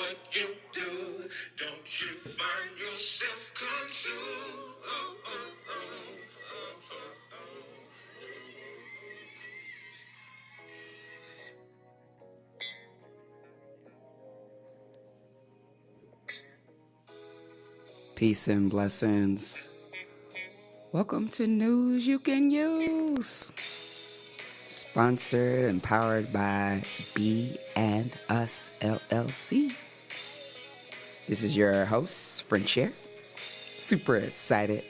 what you do. Don't you find yourself consumed? Peace and blessings. Welcome to News You Can Use. Sponsored and powered by B and Us LLC. This is your host, Friendshare. Super excited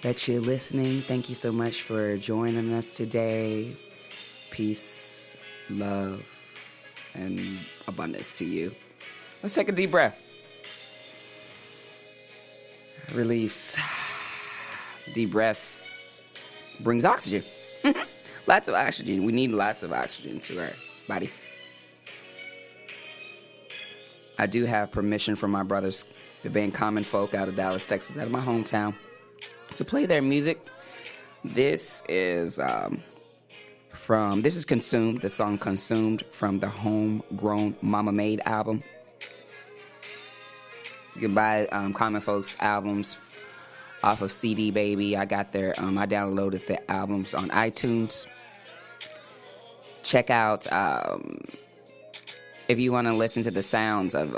that you're listening. Thank you so much for joining us today. Peace, love, and abundance to you. Let's take a deep breath. Release. Deep breaths brings oxygen. Lots of oxygen. We need lots of oxygen to our bodies. I do have permission from my brothers, the band Common Folk out of Dallas, Texas, out of my hometown, to play their music. This is Consumed, the song Consumed from the Homegrown Mama Made album. You can buy Common Folk's albums off of CD Baby. I got their, I downloaded the albums on iTunes. Check out, if you want to listen to the sounds of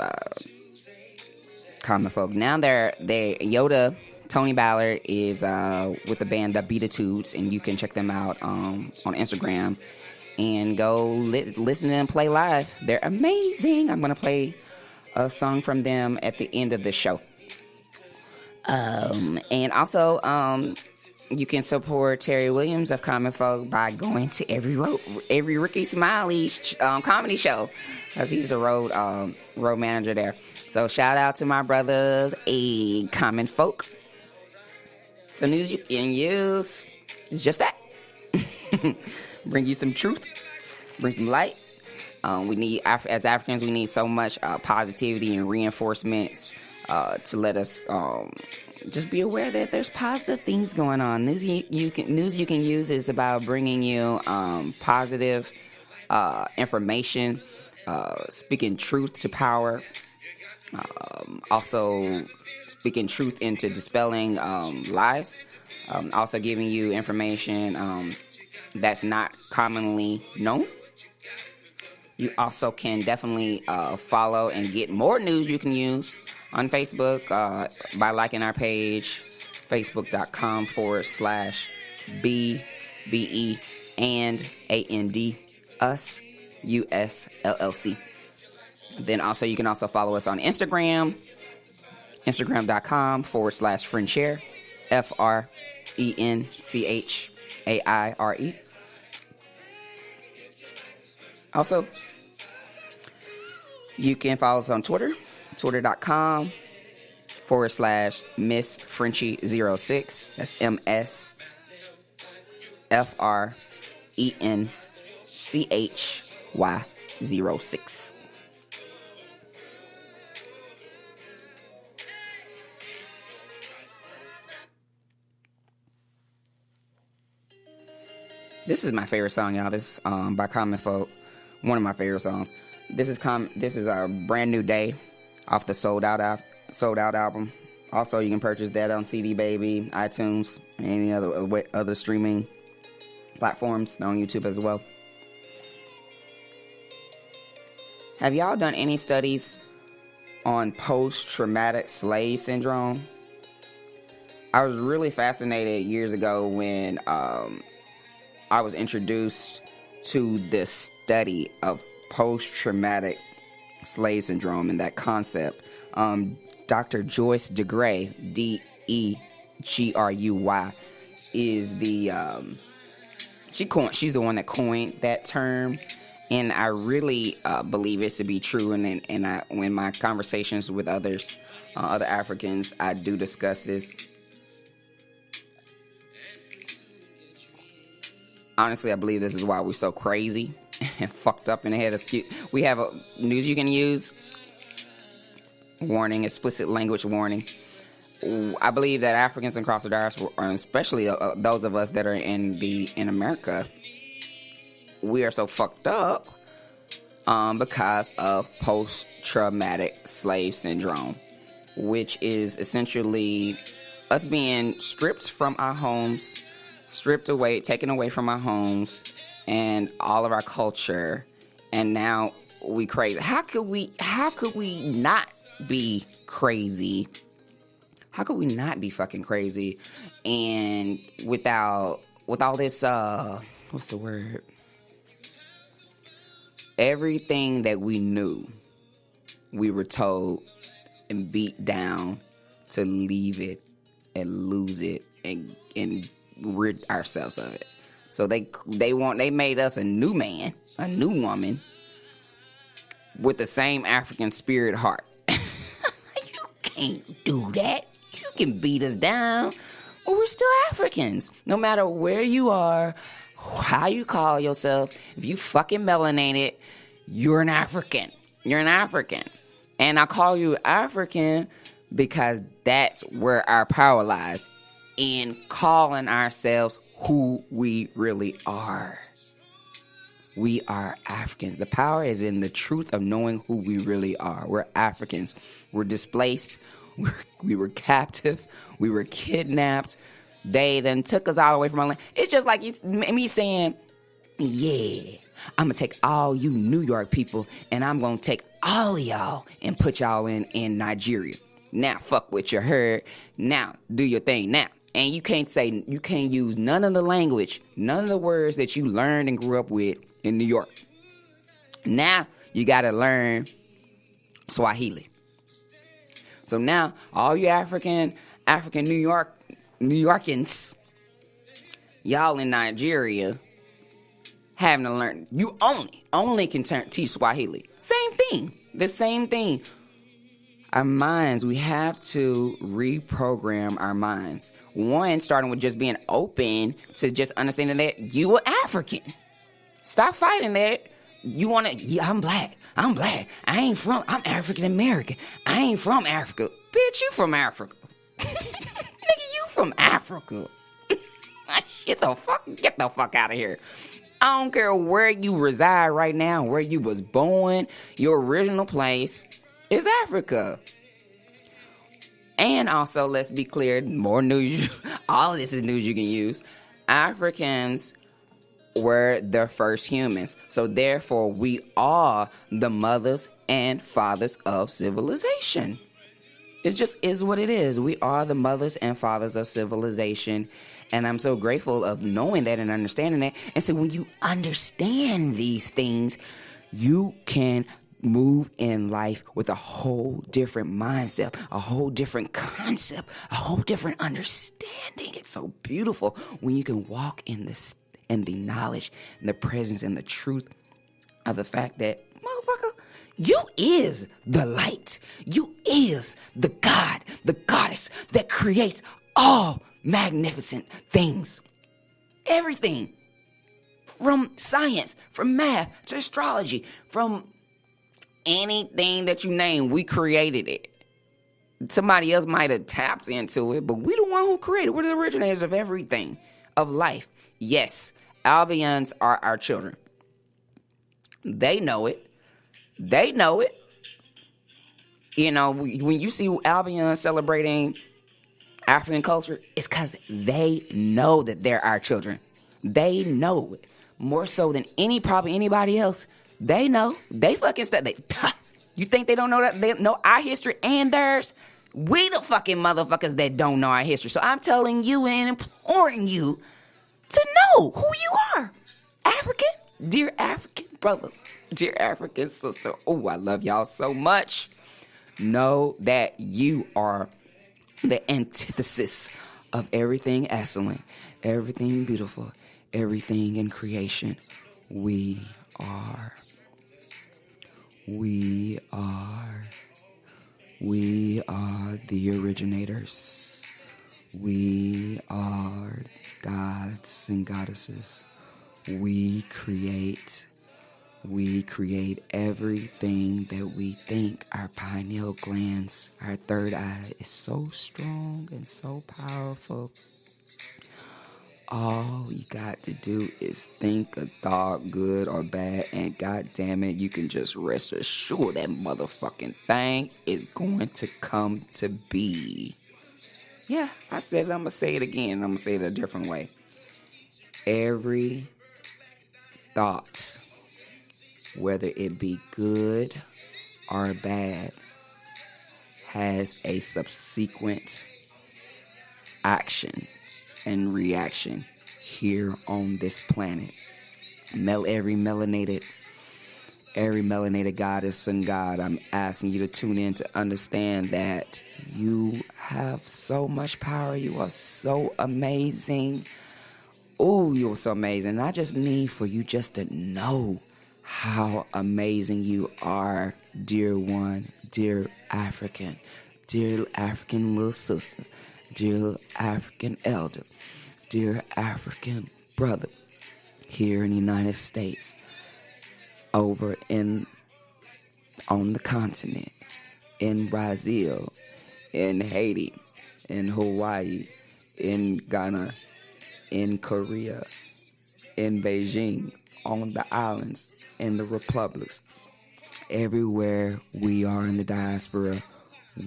Common Folk. Now Yoda, Tony Ballard is with the band The Beatitudes, and you can check them out on Instagram and go listen to them play live. They're amazing. I'm going to play a song from them at the end of the show. And also, you can support Terry Williams of Common Folk by going to every Ricky Smiley comedy show, because he's a road manager there. So shout out to my brothers, Common Folk. So News You Can Use is just that. Bring you some truth, bring some light. We need, as Africans, we need so much positivity and reinforcements to let us just be aware that there's positive things going on. News you can use is about bringing you positive information, speaking truth to power, also speaking truth into dispelling lies, also giving you information that's not commonly known. You also can definitely follow and get more news you can use on Facebook by liking our page, facebook.com/BBE and AND us USLLC. Then also you can also follow us on Instagram, instagram.com/friendshare, FRENCHAIRE. Also, you can follow us on Twitter, twitter.com/MissFrenchie06. That's MSFRENCHY06. This is my favorite song, y'all. This is by Common Folk. One of my favorite songs. This is a Brand New Day off the Sold Out album. Also, you can purchase that on CD Baby, iTunes, and any other streaming platforms, on YouTube as well. Have y'all done any studies on post-traumatic slave syndrome? I was really fascinated years ago when I was introduced to this study of post-traumatic slave syndrome and that concept. Dr. Joyce DeGruy, DEGRUY, is she's the one that coined that term, and I really believe it to be true. And when my conversations with other Africans, I do discuss this. Honestly, I believe this is why we're so crazy and fucked up in the head. We have a news you can use. Warning, explicit language warning. I believe that Africans across the diaspora, especially those of us that are in America, we are so fucked up because of post-traumatic slave syndrome, which is essentially us being stripped from our homes, taken away from our homes and all of our culture, and now we crazy. How could we not be crazy? How could we not be fucking crazy? And with all this, what's the word? Everything that we knew, we were told and beat down to leave it and lose it and rid ourselves of it. So they made us a new man, a new woman with the same African spirit heart. You can't do that. You can beat us down, but we're still Africans. No matter where you are, how you call yourself, if you fucking melanated, you're an African. You're an African. And I call you African because that's where our power lies, in calling ourselves who we really are. We are Africans. The power is in the truth of knowing who we really are. We're Africans. We're displaced. We were captive. We were kidnapped. They then took us all away from our land. It's just like me saying, yeah, I'm going to take all you New York people and I'm going to take all of y'all and put y'all in Nigeria. Now, fuck what you heard. Now, do your thing now. And you can't use none of the language, none of the words that you learned and grew up with in New York. Now, you got to learn Swahili. So now, all you African New Yorkans, y'all in Nigeria, having to learn. You only can teach Swahili. Same thing. The same thing. Our minds, we have to reprogram our minds. One, starting with just being open to just understanding that you are African. Stop fighting that. You want to, yeah, I'm black. I'm African American. I ain't from Africa. Bitch, you from Africa. Nigga, you from Africa. Get the fuck out of here. I don't care where you reside right now, where you was born, your original place is Africa. And also, let's be clear, more news, all of this is news you can use. Africans were the first humans. So therefore, we are the mothers and fathers of civilization. It just is what it is. We are the mothers and fathers of civilization. And I'm so grateful of knowing that and understanding that. And so when you understand these things, you can move in life with a whole different mindset, a whole different concept, a whole different understanding. It's so beautiful when you can walk in the knowledge and the presence and the truth of the fact that, motherfucker, you is the light. You is the God, the goddess that creates all magnificent things. Everything. From science, from math to astrology, from anything that you name, we created it. Somebody else might have tapped into it, but we the one who created. We're the originators of everything, of life. Yes, Albions are our children. They know it. They know it. You know, when you see Albions celebrating African culture, it's because they know that they're our children. They know it. More so than probably anybody else. They know. They fucking study. You think they don't know that? They know our history and theirs? We the fucking motherfuckers that don't know our history. So I'm telling you and imploring you to know who you are. African, dear African brother, dear African sister. Oh, I love y'all so much. Know that you are the antithesis of everything excellent, everything beautiful, everything in creation. We are the originators. We are gods and goddesses. We create everything that we think. Our pineal glands, our third eye is so strong and so powerful. All you got to do is think a thought, good or bad, and god damn it, you can just rest assured that motherfucking thing is going to come to be. Yeah, I said it, I'm gonna say it again, I'm gonna say it a different way. Every thought, whether it be good or bad, has a subsequent action and reaction here on this planet. Every melanated goddess and god, I'm asking you to tune in to understand that you have so much power. You are so amazing. Oh, you're so amazing. I just need for you just to know how amazing you are, dear one, dear African little sister, dear African elder, dear African brother here in the United States, over on the continent, in Brazil, in Haiti, in Hawaii, in Ghana, in Korea, in Beijing, on the islands, in the republics. Everywhere we are in the diaspora,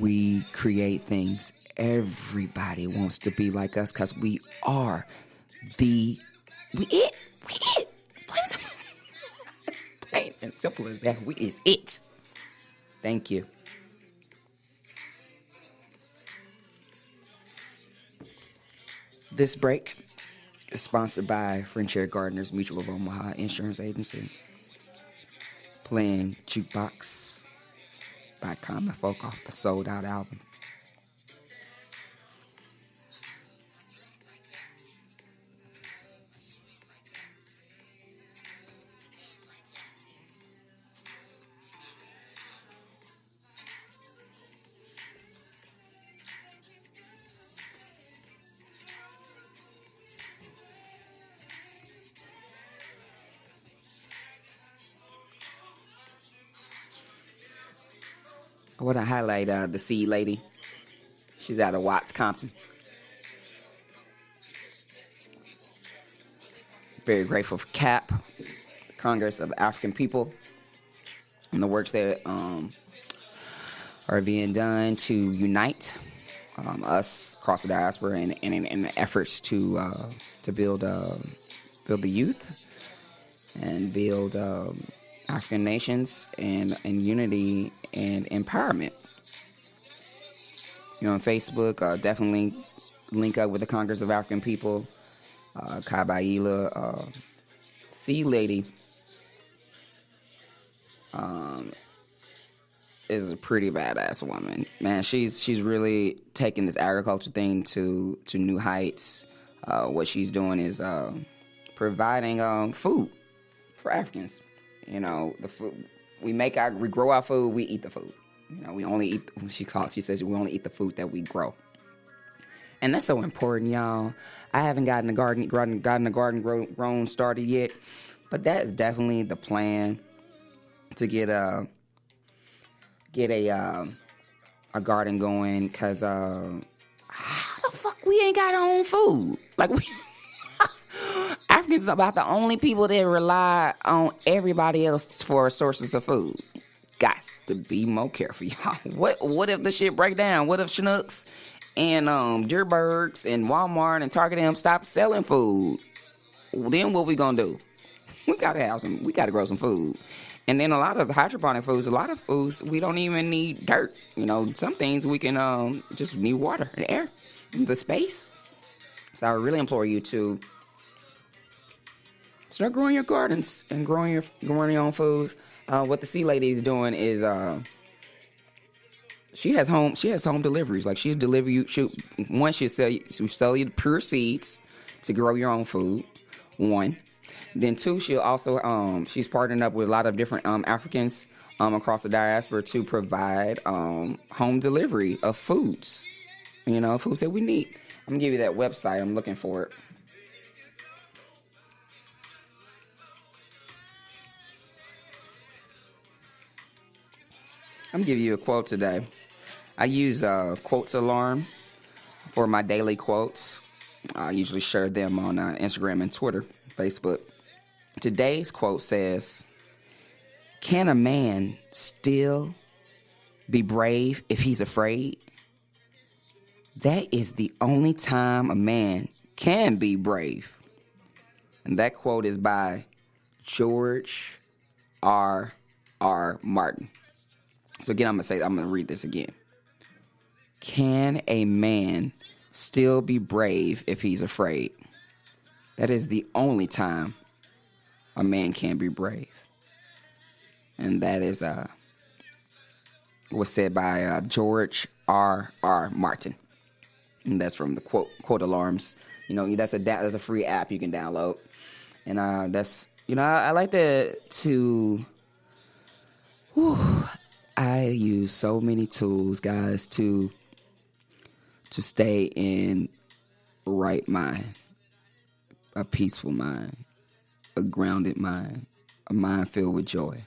we create things. Everybody wants to be like us because we are we it. Plain and simple as that. We is it. Thank you. This break is sponsored by Frontier Gardeners Mutual of Omaha Insurance Agency. Playing Jukebox by Common Folk off the Sold Out album. I want to highlight the Seed Lady. She's out of Watts, Compton. Very grateful for CAP, the Congress of African People, and the works that are being done to unite us across the diaspora and in the efforts to build the youth and build African nations and unity and empowerment. You know, on Facebook, definitely link up with the Congress of African People. Kabaila, Sea Lady, is a pretty badass woman. Man, she's really taking this agriculture thing to new heights. What she's doing is providing food for Africans. You know, the food we grow our food, we eat the food. You know, we only eat. She says we only eat the food that we grow, and that's so important, y'all. I haven't gotten the garden grown started yet, but that is definitely the plan to get a garden going. Cause how the fuck we ain't got our own food? Like we. Africans are about the only people that rely on everybody else for sources of food. Got to be more careful, y'all. What if the shit break down? What if Schnucks and Deerbergs and Walmart and Target them stop selling food? Then what we gonna do? We gotta grow some food. And then a lot of hydroponic foods, we don't even need dirt. You know, some things we can just need water and air, the space. So I really implore you to start growing your gardens and growing your own food. What the Sea Lady is doing is she has home deliveries. Like she'll sell you the pure seeds to grow your own food. One, then two, she'll also she's partnered up with a lot of different Africans across the diaspora to provide home delivery of foods. You know, foods that we need. I'm gonna give you that website. I'm looking for it. I'm gonna give you a quote today. I use Quotes Alarm for my daily quotes. I usually share them on Instagram and Twitter, Facebook. Today's quote says, "Can a man still be brave if he's afraid? That is the only time a man can be brave." And that quote is by George R.R. Martin. So again, I'm going to read this again. Can a man still be brave if he's afraid? That is the only time a man can be brave. And that is was said by George R.R. Martin. And that's from the quote alarms. You know, that's a free app you can download. And that's, you know, I like to I use so many tools, guys, to stay in right mind, a peaceful mind, a grounded mind, a mind filled with joy.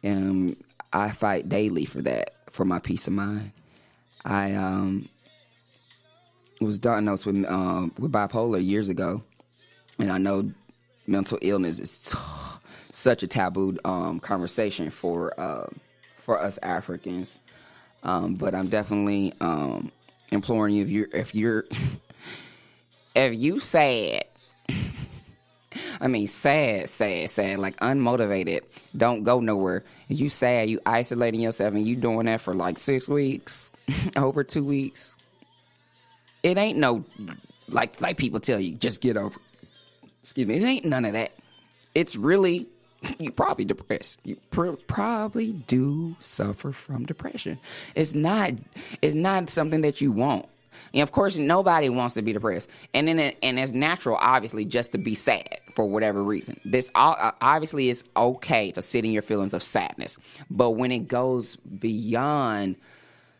And I fight daily for that, for my peace of mind. I was diagnosed with bipolar years ago, and I know mental illness is such a taboo conversation for us Africans. But I'm definitely imploring you, if you sad, I mean sad, like unmotivated, don't go nowhere. If you sad, you isolating yourself, and you doing that for like 6 weeks, over 2 weeks. It ain't no like people tell you, just get over. Excuse me, it ain't none of that. It's really, you probably depressed. You probably do suffer from depression. It's not something that you want. And of course, nobody wants to be depressed. And it's natural, obviously, just to be sad for whatever reason. This obviously is okay to sit in your feelings of sadness. But when it goes beyond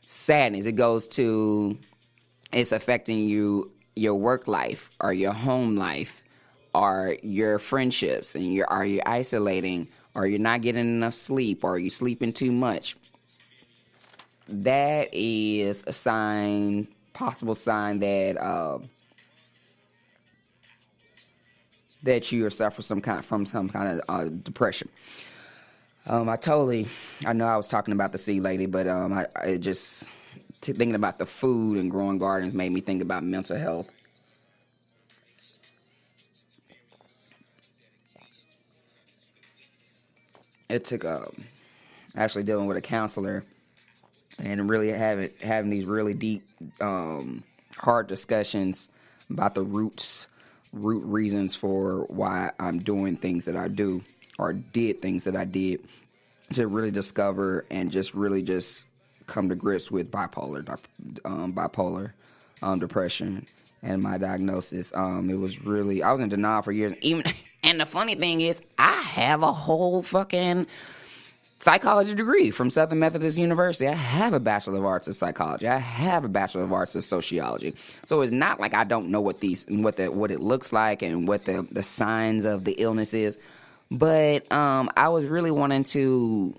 sadness, it goes to, it's affecting you, your work life or your home life, or your friendships, and are you isolating, or you're not getting enough sleep, or you sleeping too much. That is a possible sign that that you are suffering from some kind of depression. I know I was talking about the sea lady, but I just thinking about the food and growing gardens made me think about mental health. It took actually dealing with a counselor and really having these really deep, hard discussions about the root reasons for why I'm doing things that I do, or did things that I did, to really discover and just come to grips with bipolar depression and my diagnosis. It was really, I was in denial for years. And the funny thing is, I have a whole fucking psychology degree from Southern Methodist University. I have a Bachelor of Arts in Psychology. I have a Bachelor of Arts in Sociology. So it's not like I don't know what it looks like and what the signs of the illness is. But I was really wanting to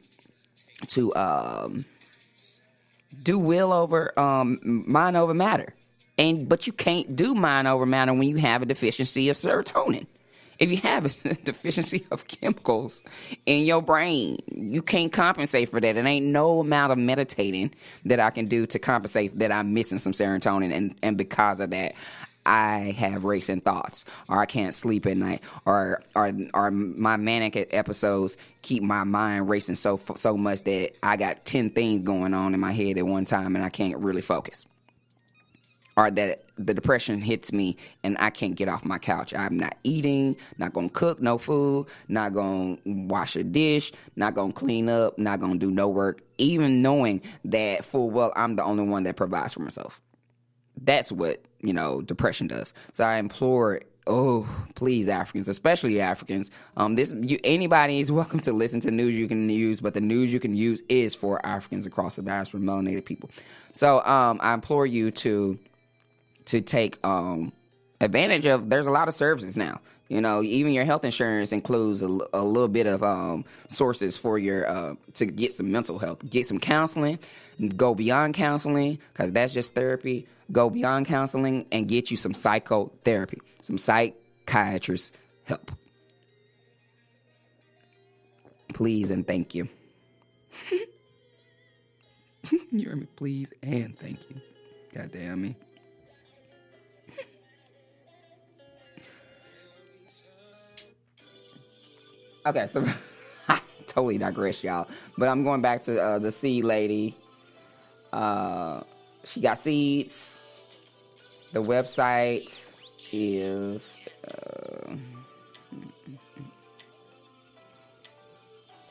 do will over mind over matter. But you can't do mind over matter when you have a deficiency of serotonin. If you have a deficiency of chemicals in your brain, you can't compensate for that. It ain't no amount of meditating that I can do to compensate that I'm missing some serotonin. And because of that, I have racing thoughts, or I can't sleep at night, or my manic episodes keep my mind racing so much that I got 10 things going on in my head at one time and I can't really focus. Or that the depression hits me and I can't get off my couch. I'm not eating, not going to cook no food, not going to wash a dish, not going to clean up, not going to do no work, even knowing that full well I'm the only one that provides for myself. That's what, depression does. So I implore, please, Africans, especially Africans, anybody is welcome to listen to news you can use, but the news you can use is for Africans across the diaspora, melanated people. So I implore you to take advantage of, there's a lot of services now. You know, even your health insurance includes a little bit of sources for your to get some mental health, get some counseling, go beyond counseling because that's just therapy. Go beyond counseling and get you some psychotherapy, some psychiatrist help. Please and thank you. You heard me? Please and thank you. God damn me. Okay, so I totally digress, y'all. But I'm going back to the seed lady. She got seeds. The website is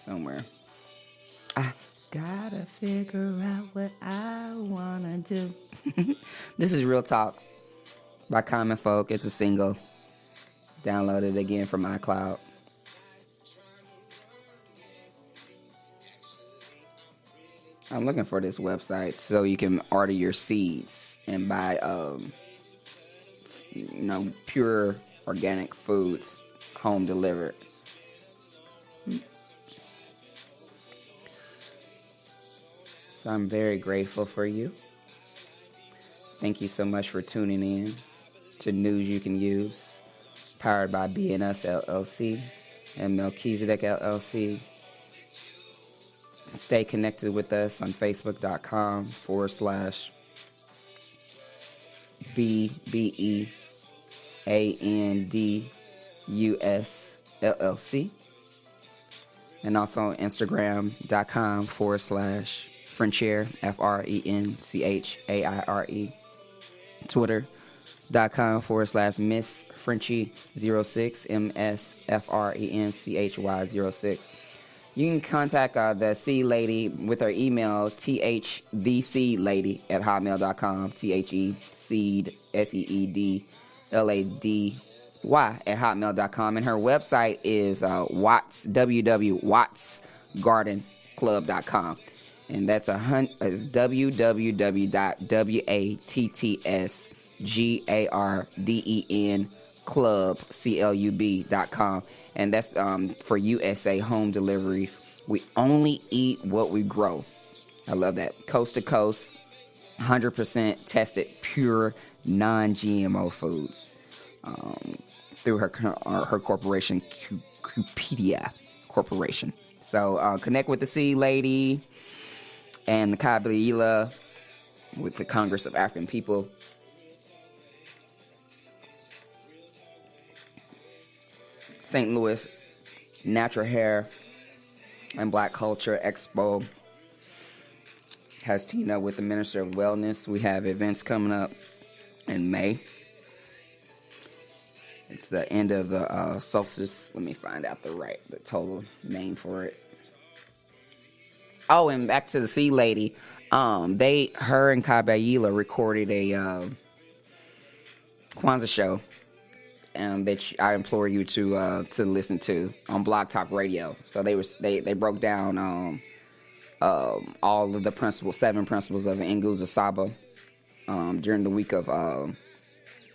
somewhere. I gotta figure out what I wanna do. This is Real Talk by Common Folk. It's a single. Download it again from iCloud. I'm looking for this website so you can order your seeds and buy, pure organic foods, home delivered. So I'm very grateful for you. Thank you so much for tuning in to News You Can Use, powered by BNS LLC and Melchizedek LLC. Stay connected with us on facebook.com/BBEANDUS LLC. And also on Instagram.com/Frenchaire, FRENCHAIRE. Twitter.com/Miss Frenchie06, MSFRENCHY06. You can contact the Seed Lady with her email, theclady@hotmail.com, THE seed SEEDLADY@hotmail.com, and her website is www.wattsgardenclub.com, and that's www.wattsgardenclub.com. And that's for USA home deliveries. We only eat what we grow. I love that. Coast to coast, 100% tested, pure, non-GMO foods through her corporation, Cupedia Corporation. So connect with the Seed Lady and the Kabaila with the Congress of African People. St. Louis Natural Hair and Black Culture Expo has teamed up with the Minister of Wellness. We have events coming up in May. It's the end of the solstice. Let me find out the total name for it. Oh, and back to the Sea Lady. Her and Kabaila recorded a Kwanzaa show. That I implore you to listen to on Blog Talk Radio. So they broke down all of the 7 principles of Nguzo Saba during the week of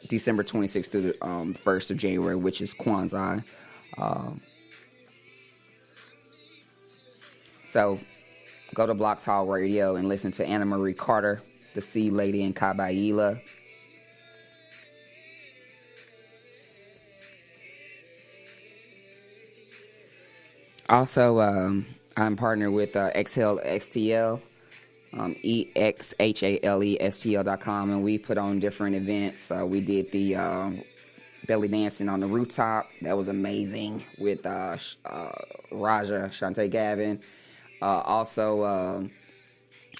December 26th through the 1st of January, which is Kwanzaa. So go to Blog Talk Radio and listen to Anna Marie Carter, the Seed Lady, and Kabaila. Also, I'm partnered with Exhale XTL, EXHALESTL.com, and we put on different events. We did the belly dancing on the rooftop. That was amazing with Raja, Shantae Gavin.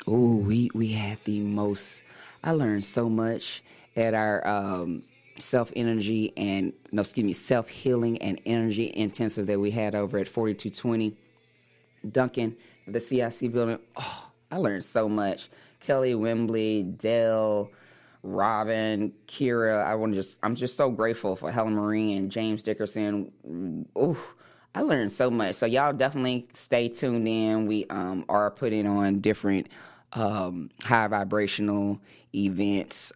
We had the most, I learned so much at our self-healing and energy intensive that we had over at 4220 Duncan, the CIC building. Oh, I learned so much. Kelly Wembley, Dell, Robin, Kira. I'm just so grateful for Helen Marie and James Dickerson. Ooh, I learned so much. So y'all definitely stay tuned in. We are putting on different high vibrational events,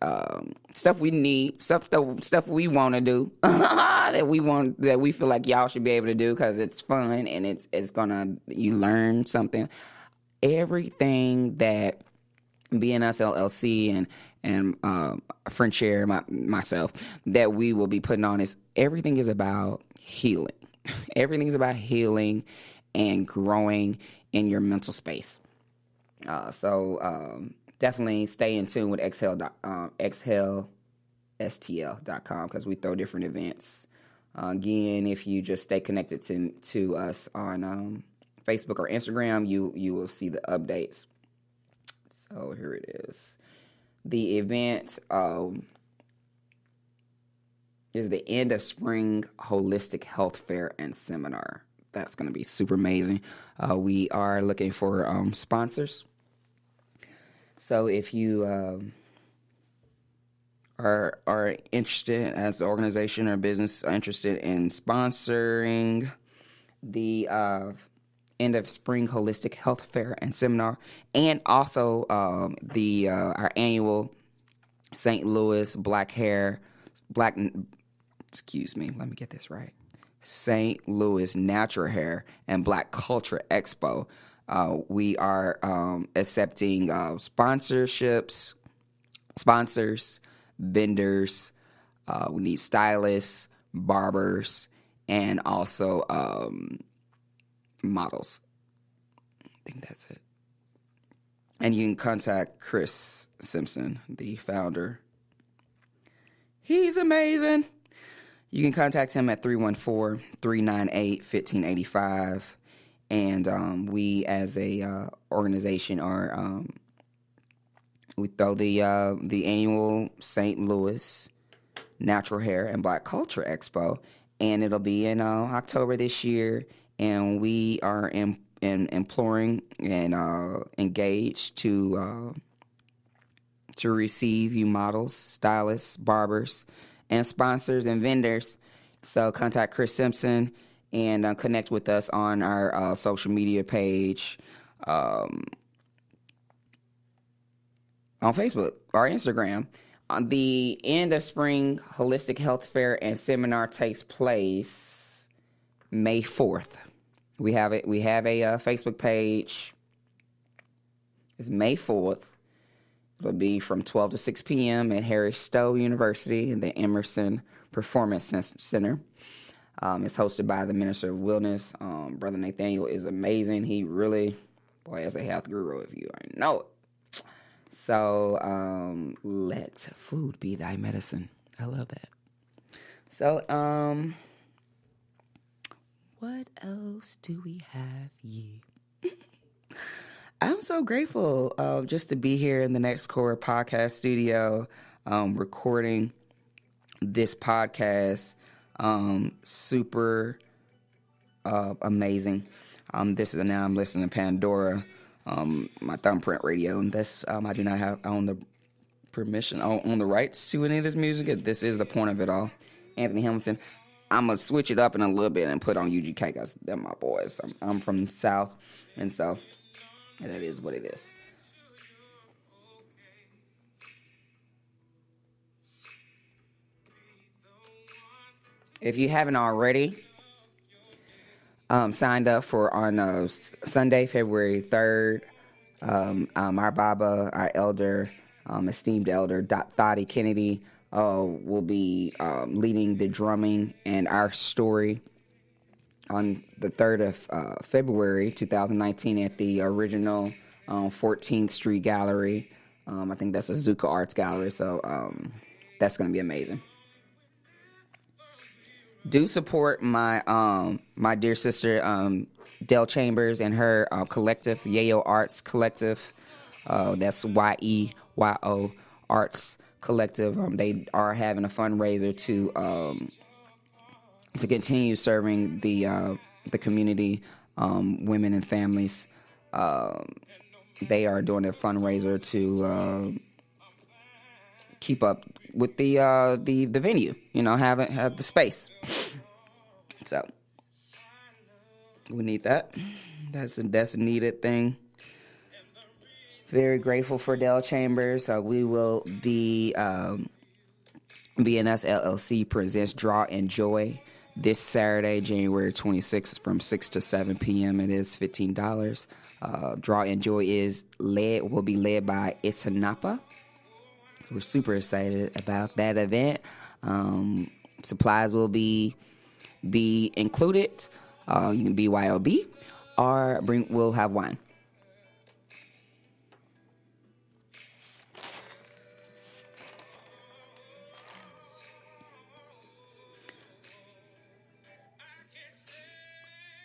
stuff we need, stuff we want to do, that we feel like y'all should be able to do because it's fun and it's gonna, you learn something. Everything that BNS LLC and French Chair, myself, that we will be putting on everything is about healing. Everything is about healing and growing in your mental space. So definitely stay in tune with exhalestl.com because we throw different events. Again, if you just stay connected to us on Facebook or Instagram, you will see the updates. So here it is. The event is the End of Spring Holistic Health Fair and Seminar. That's going to be super amazing. We are looking for sponsors. So if you are interested as an organization or business interested in sponsoring the End of Spring Holistic Health Fair and Seminar, and also our annual St. Louis St. Louis Natural Hair and Black Culture Expo. We are accepting sponsorships, sponsors, vendors. We need stylists, barbers, and also models. I think that's it. And you can contact Chris Simpson, the founder. He's amazing. You can contact him at 314-398-1585. And we as a organization are we throw the annual St. Louis Natural Hair and Black Culture Expo, and it'll be in October this year. And we are imploring and engaged to receive you models, stylists, barbers, and sponsors and vendors. So contact Chris Simpson and connect with us on our social media page on Facebook or Instagram. On the End of Spring Holistic Health Fair and Seminar takes place May 4th. We have it. We have a Facebook page. It's May 4th. It'll be from 12 to 6 p.m. at Harry Stowe University in the Emerson Performance Center. It's hosted by the Minister of Wellness. Brother Nathaniel is amazing. He really, boy, is a health guru if you already know it. So let food be thy medicine. I love that. So, what else do we have ye? I'm so grateful just to be here in the Next Core podcast studio, recording this podcast. Super amazing. This is now I'm listening to Pandora, my thumbprint radio, and this I do not have on the permission on the rights to any of this music. This is the point of it all. Anthony Hamilton. I'm gonna switch it up in a little bit and put on UGK because they're my boys. I'm from the South, and so that is what it is. If you haven't already signed up for on Sunday, February 3rd, our Baba, our elder, esteemed elder, Thadi Kennedy, will be leading the drumming and our story on the 3rd of February 2019 at the original 14th Street Gallery. I think that's a Zuka Arts Gallery, so that's going to be amazing. Do support my my dear sister Dell Chambers and her collective, Yayo Arts Collective. That's YEYO Arts Collective. They are having a fundraiser to continue serving the community, women and families. They are doing a fundraiser to keep up with the venue, have the space. So we need that. That's a needed thing. Very grateful for Dell Chambers. We will be BNS LLC presents Draw and Joy this Saturday, January 26th from 6 to 7 p.m. It is $15. Draw and Joy will be led by Itanapa. We're super excited about that event. Supplies will be included. You can BYOB or we'll have wine.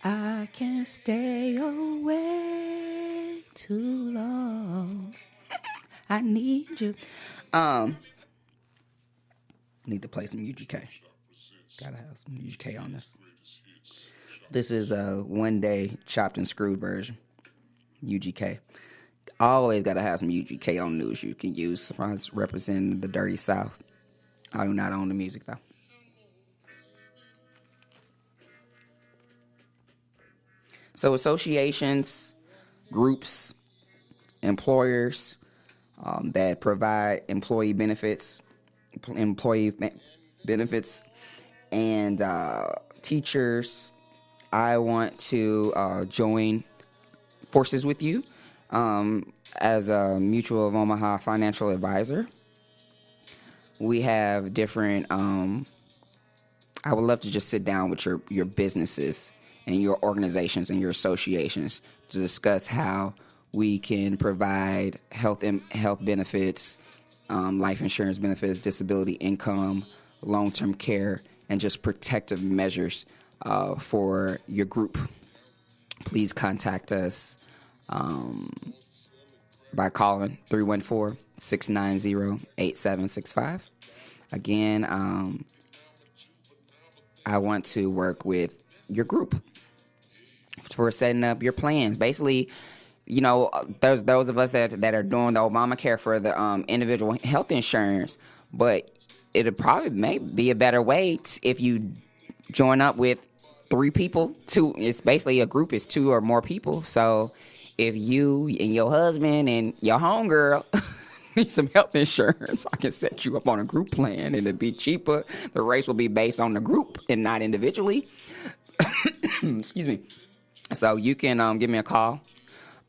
I can't stay away too long. I need you. Need to play some UGK. Gotta have some UGK on this. This is a one day chopped and screwed version. UGK. Always gotta have some UGK on news you can use. I was representing the Dirty South. I do not own the music though. So associations, groups, employers that provide employee benefits, and teachers, I want to join forces with you as a Mutual of Omaha financial advisor. We have different, I would love to just sit down with your businesses and your organizations and your associations to discuss how we can provide health benefits, life insurance benefits, disability income, long-term care, and just protective measures for your group. Please contact us by calling 314-690-8765. Again, I want to work with your group for setting up your plans. Basically, there's those of us that are doing the Obamacare for the individual health insurance, but it'll probably may be a better way if you join up with 3 people. It's basically a group is 2 or more people. So if you and your husband and your homegirl need some health insurance, I can set you up on a group plan and it'll be cheaper. The rates will be based on the group and not individually. Excuse me. So you can give me a call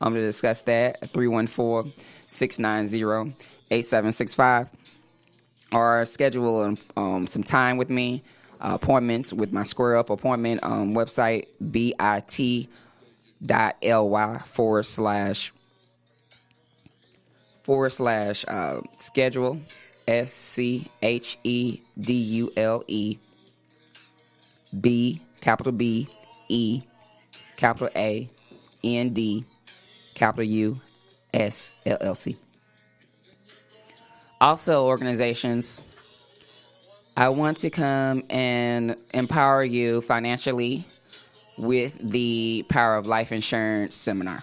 to discuss that at 314-690-8765 or schedule some time with me, appointments with my Square Up appointment website, bit.ly/schedule, SCHEDULE, B, capital B, E, capital A, N, D, capital U, S, LLC. Also, organizations, I want to come and empower you financially with the Power of Life Insurance seminar.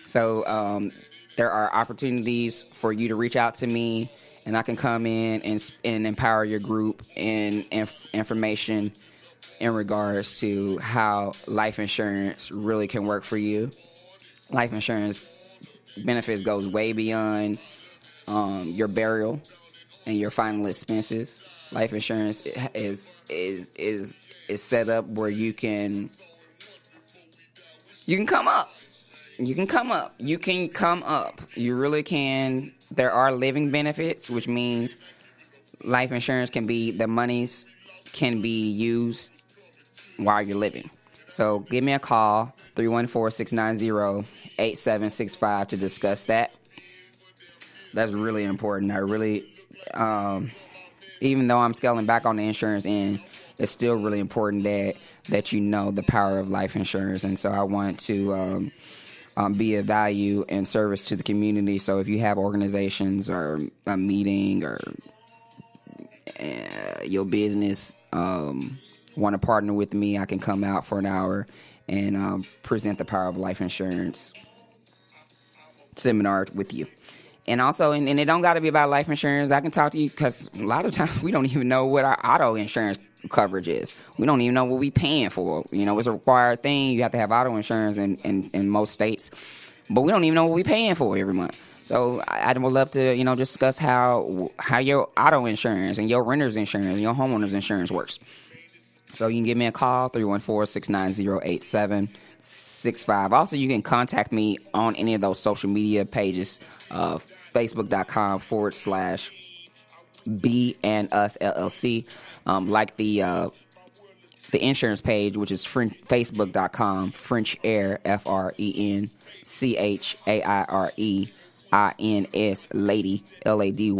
So there are opportunities for you to reach out to me, and I can come in and empower your group in information in regards to how life insurance really can work for you. Life insurance benefits goes way beyond your burial and your final expenses. Life insurance is set up where you can come up. You can come up. You can come up. You really can. There are living benefits, which means life insurance the monies can be used while you're living. So give me a call, 314-690-8765 to discuss that. That's really important. I really, even though I'm scaling back on the insurance end, it's still really important that you know the power of life insurance. And so I want to be of value and service to the community. So if you have organizations or a meeting or your business want to partner with me, I can come out for an hour and present the Power of Life Insurance seminar with you. And also, and it don't got to be about life insurance. I can talk to you because a lot of times we don't even know what our auto insurance coverage is. We don't even know what we paying for. It's a required thing. You have to have auto insurance in most states. But we don't even know what we paying for every month. So I would love to, discuss how your auto insurance and your renter's insurance and your homeowner's insurance works. So you can give me a call, 314-690-8765. Also, you can contact me on any of those social media pages, facebook.com/B and Us LLC. Like the insurance page, which is facebook.com, French Air, FRENCHAIREINS, Lady, LADY.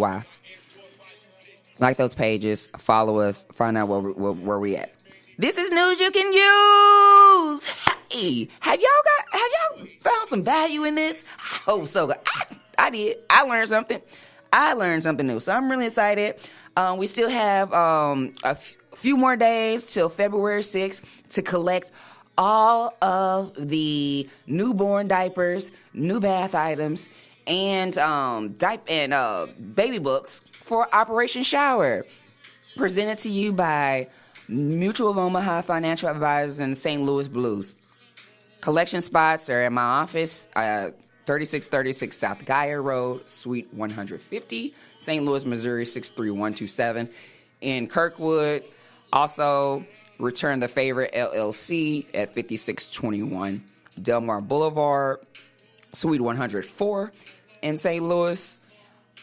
Like those pages, follow us, find out where we at. This is news you can use. Hey, have y'all found some value in this? I hope so. I did. I learned something new. So I'm really excited. We still have a few more days till February 6th to collect all of the newborn diapers, new bath items, and baby books for Operation Shower. Presented to you by Mutual of Omaha Financial Advisors and St. Louis Blues. Collection spots are at my office, 3636 South Geyer Road, Suite 150, St. Louis, Missouri 63127. In Kirkwood, also Return the Favor LLC at 5621 Delmar Boulevard, Suite 104 in St. Louis.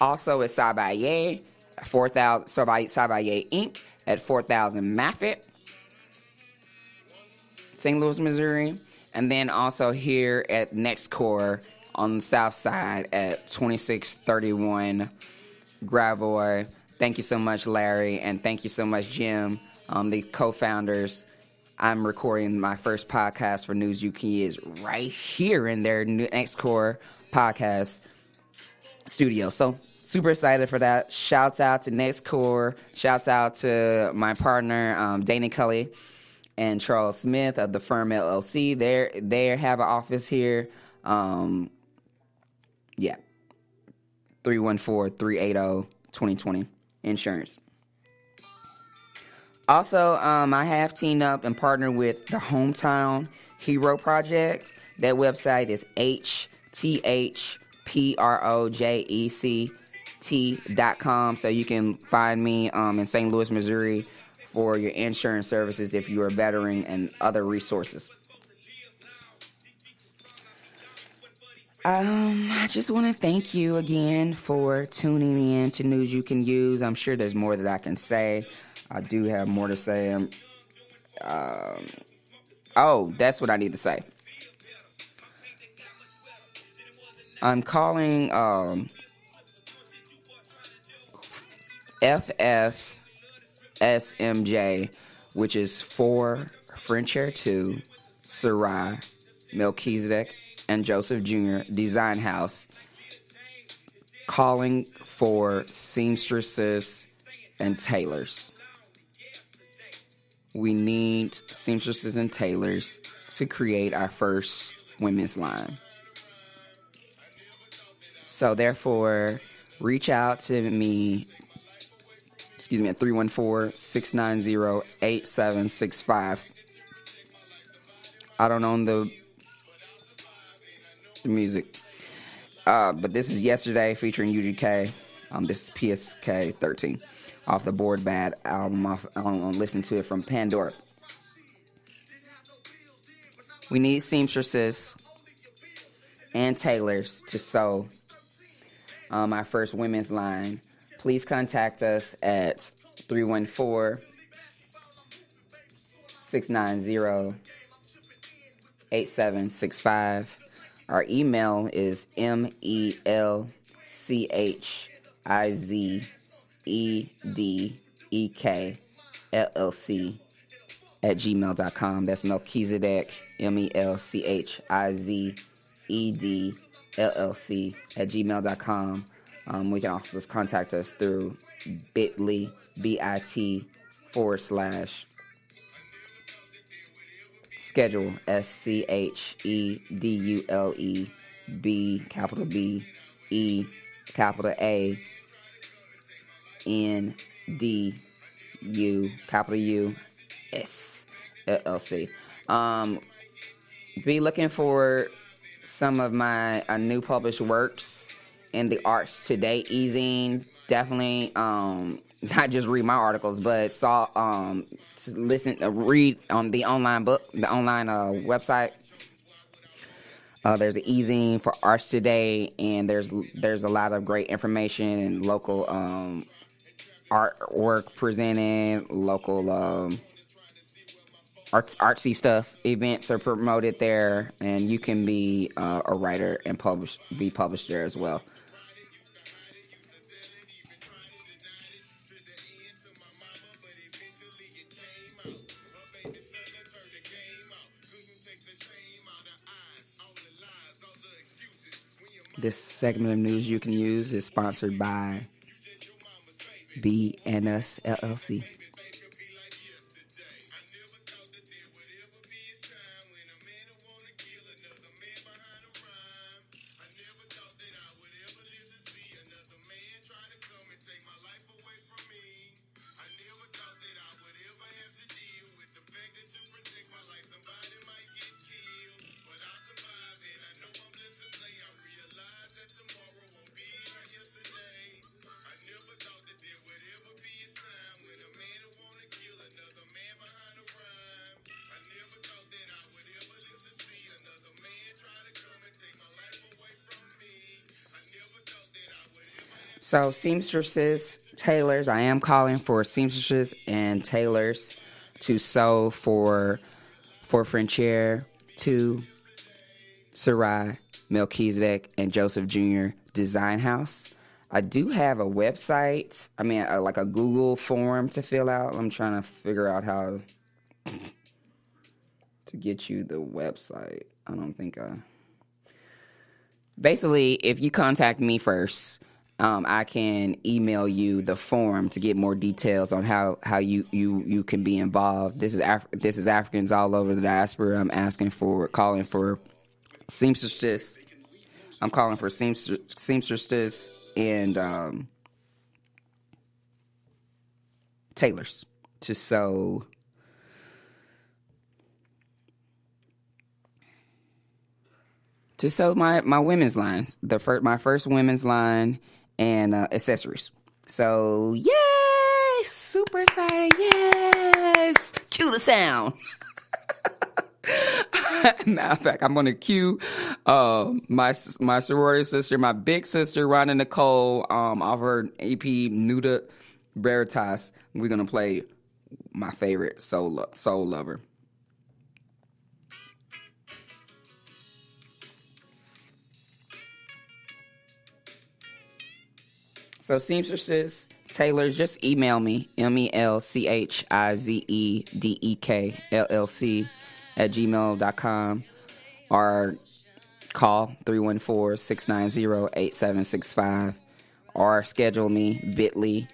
Also at Sabaye, 4000 Sabaye Inc. at 4000 Maffitt, St. Louis, Missouri. And then also here at NextCore on the south side at 2631 Gravois. Thank you so much, Larry, and thank you so much, Jim, the co-founders. I'm recording my first podcast for News You Can Use right here in their NextCore podcast studio. So super excited for that. Shouts out to NextCore. Shouts out to my partner, Dana Cully and Charles Smith of the Firm LLC. They have an office here. 314-380-2020 insurance. Also, I have teamed up and partnered with the Hometown Hero Project. That website is hthproject.com. So you can find me in St. Louis, Missouri for your insurance services if you are a veteran and other resources. I just want to thank you again for tuning in to News You Can Use. I'm sure there's more that I can say. I do have more to say. That's what I need to say. I'm calling FFSMJ, which is for French Air 2, Sarai, Melchizedek, and Joseph Jr. Design House, calling for seamstresses and tailors. We need seamstresses and tailors to create our first women's line. So therefore, reach out to me, at 314-690-8765. I don't own the music. But this is Yesterday featuring UGK. This is PSK 13 off the Board Bad album. I'm listening to it from Pandora. We need seamstresses and tailors to sew our first women's line. Please contact us at 314-690-8765. Our email is melchizedek@gmail.com. That's Melchizedek, melchizedek@gmail.com. We can also contact us through bit.ly, bit.ly/schedule, SCHEDULE, B, capital B, E, capital A, N, D, U, capital U, S, LLC. Be looking for some of my new published works in the Arts Today easing. Definitely not just read my articles, but read on the online website. There's an easing for Arts Today, and there's a lot of great information and local artwork presented, local artsy stuff. Events are promoted there, and you can be a writer and be published there as well. This segment of news you can use is sponsored by B&S LLC. So seamstresses, tailors, I am calling for seamstresses and tailors to sew for Frontier, to Sarai, Melchizedek, and Joseph Jr. Design House. I do have a website, like a Google form to fill out. I'm trying to figure out how to get you the website. I don't think Basically, if you contact me first, I can email you the form to get more details on how you can be involved. This is Africans all over the diaspora. I'm calling for seamstresses. I'm calling for seamstresses and tailors to sew my women's lines. My first women's line. And accessories. So, yay! Super excited. Yes! Cue the sound. Matter of fact, I'm going to cue my sorority sister, my big sister, Rhonda Nicole, off her EP, Nuda Veritas. We're going to play my favorite Soul Lover. So seamstresses, tailors, just email me, melchizedek@gmail.com, or call 314-690-8765, or schedule me, bit.ly/schedule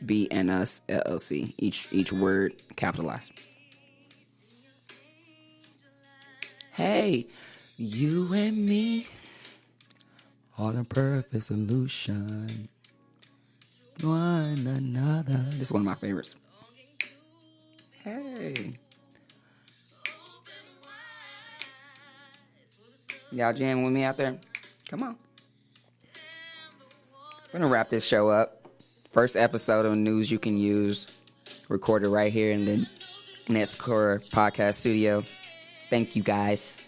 B&S LLC, each word capitalized. Hey, you and me are the perfect solution. One another. This is one of my favorites. Hey. Y'all jamming with me out there? Come on. We're going to wrap this show up. First episode of News You Can Use, recorded right here in the Netscore podcast studio. Thank you, guys.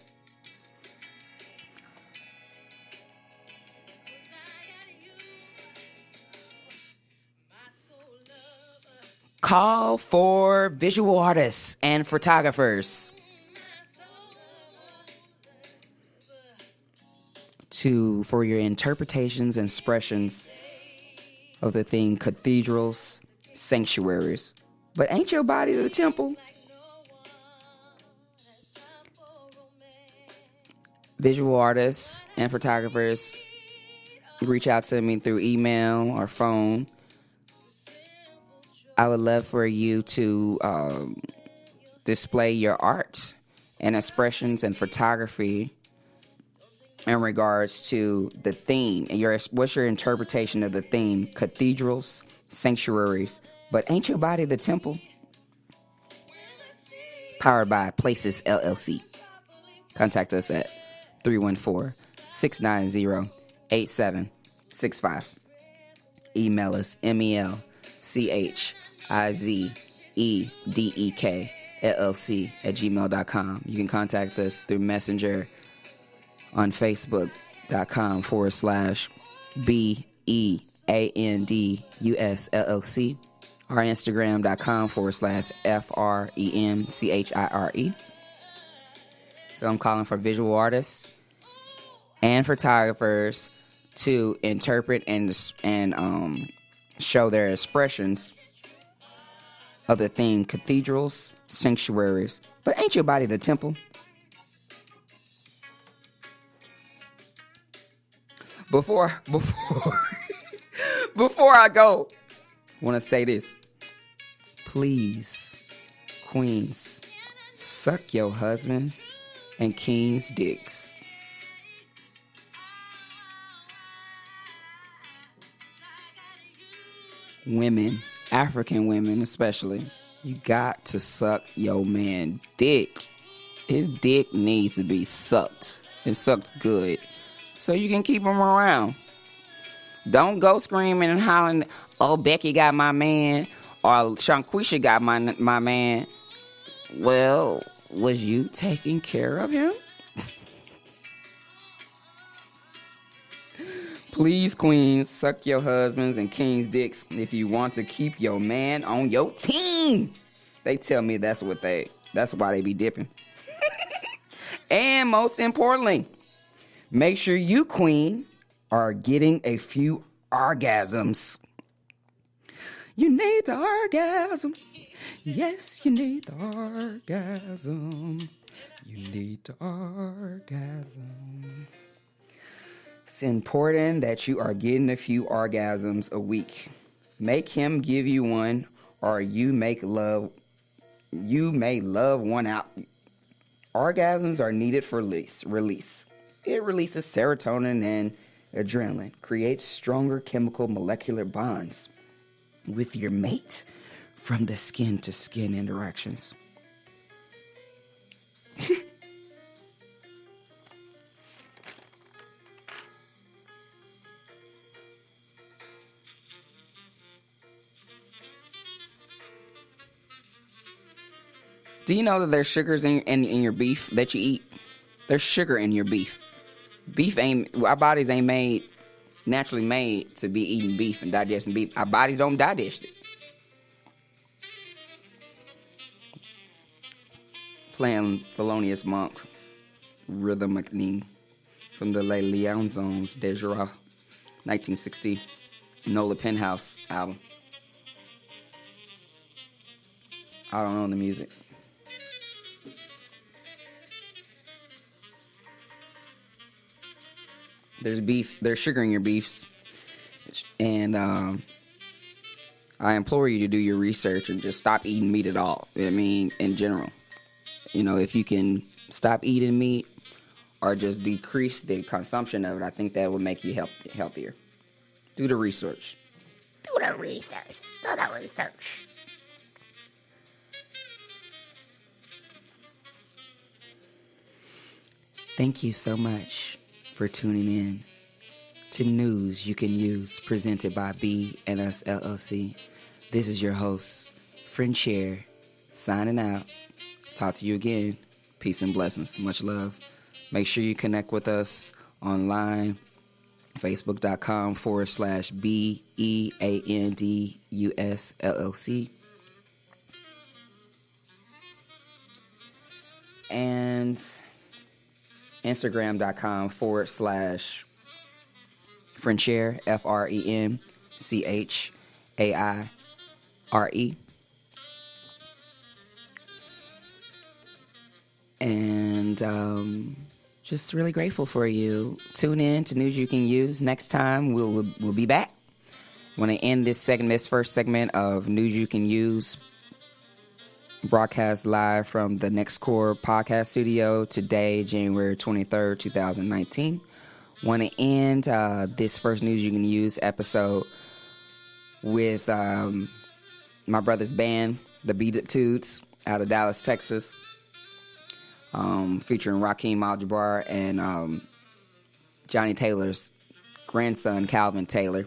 Call for visual artists and photographers for your interpretations and expressions of the theme cathedrals, sanctuaries. But ain't your body the temple? Visual artists and photographers, reach out to me through email or phone. I would love for you to display your art and expressions and photography in regards to the theme. What's your interpretation of the theme? Cathedrals, sanctuaries, but ain't your body the temple? Powered by Places LLC. Contact us at 314-690-8765. Email us melchizedek@gmail.com. You can contact us through Messenger on Facebook.com/BEANDUSLLC, or Instagram.com/FREMCHIRE. So I'm calling for visual artists and photographers to interpret and show their expressions of the theme cathedrals, sanctuaries. But ain't your body the temple? Before before I go, I want to say this. Please, queens, suck your husbands and kings' dicks. Women, African women especially, you got to suck your man dick. His dick needs to be sucked, and sucked good, so you can keep him around. Don't go screaming and hollering, oh, Becky got my man, or Shanquisha got my man. Well, was you taking care of him? Please, queens, suck your husbands and kings' dicks if you want to keep your man on your team. They tell me that's why they be dipping. And most importantly, make sure you, queen, are getting a few orgasms. You need the orgasm. Yes, you need the orgasm. You need the orgasm. It's important that you are getting a few orgasms a week. Make him give you one, or you may love one out. Orgasms are needed for release. It releases serotonin and adrenaline, creates stronger chemical molecular bonds with your mate from the skin to skin interactions. Do you know that there's sugars in your beef that you eat? There's sugar in your beef. Our bodies ain't naturally made to be eating beef and digesting beef. Our bodies don't digest it. Playing Thelonious Monk, Rhythm McNeem, from the Les Liaisons de Jura, 1960, Nola Penthouse album. I don't know the music. There's sugar in your beefs, and I implore you to do your research and just stop eating meat at all. I mean, in general, if you can stop eating meat or just decrease the consumption of it, I think that would make you healthier. Do the research. Thank you so much for tuning in to News You Can Use, presented by B&S LLC. This is your host, Friend Cher, signing out. Talk to you again. Peace and blessings. Much love. Make sure you connect with us online, facebook.com/BEANDUS LLC. And Instagram.com/Friendshare, FREMCHAIRE. And just really grateful for you. Tune in to News You Can Use. Next time we'll be back. Want to end this first segment of News You Can Use, broadcast live from the Next Core podcast studio today, January 23rd, 2019. Want to end this first News You Can Use episode with my brother's band, the Beat It Tudes, out of Dallas, Texas. featuring Raheem Abdul-Jabbar and Johnny Taylor's grandson, Calvin Taylor.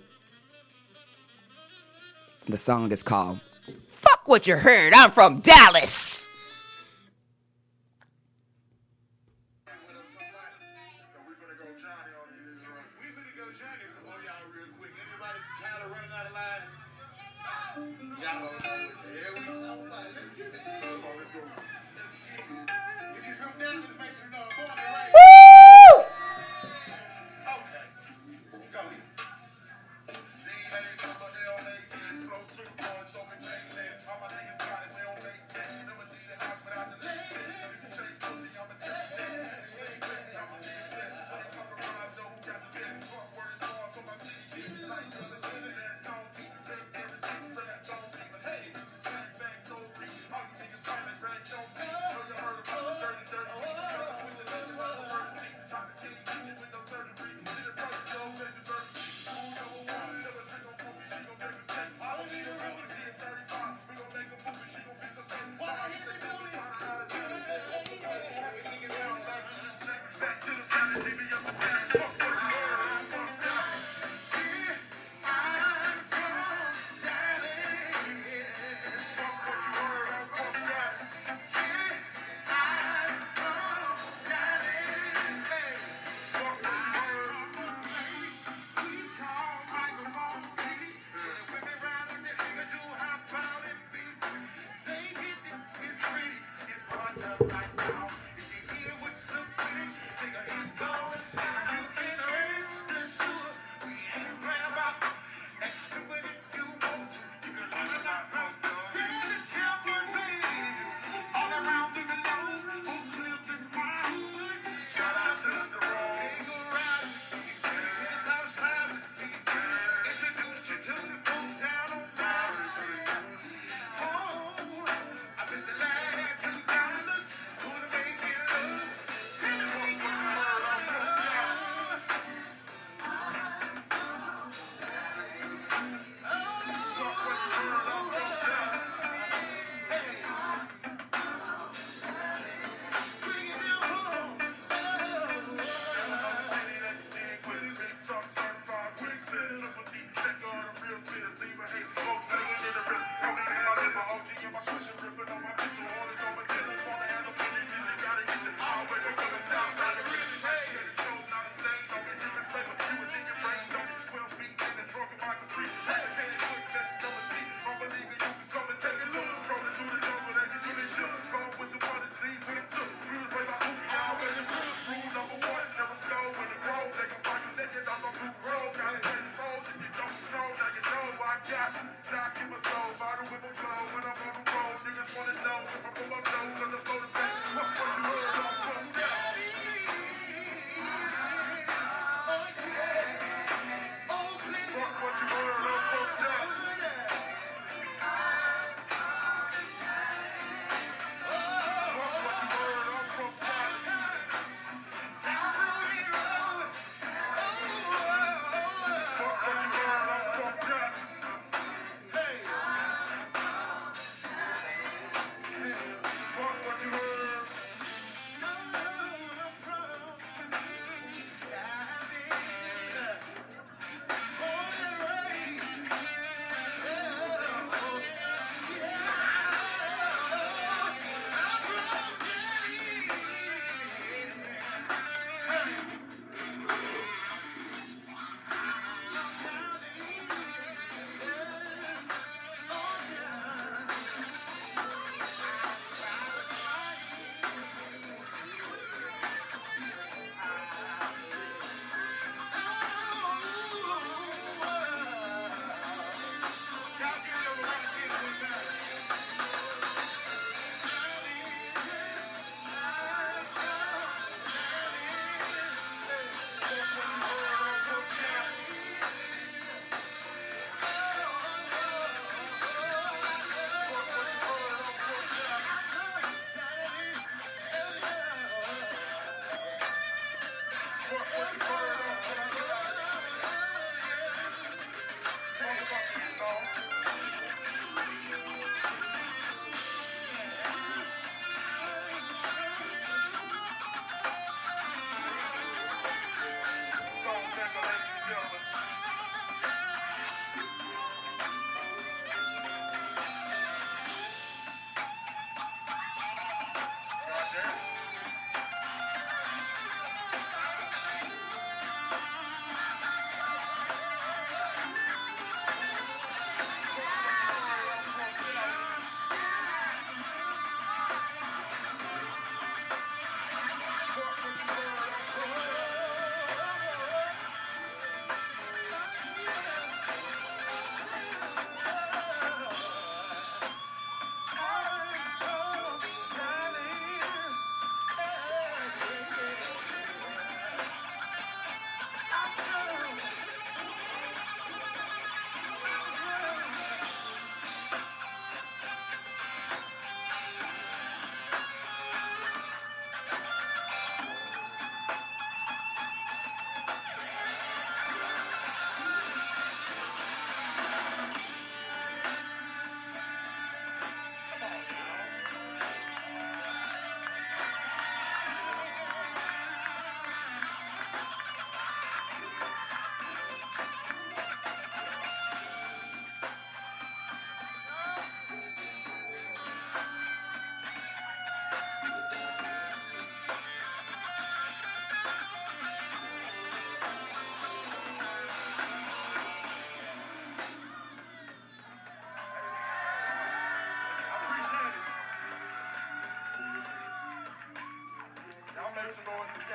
The song is called Fuck What You Heard, I'm From Dallas.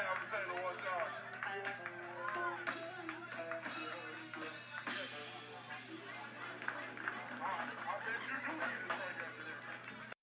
Taylor one time.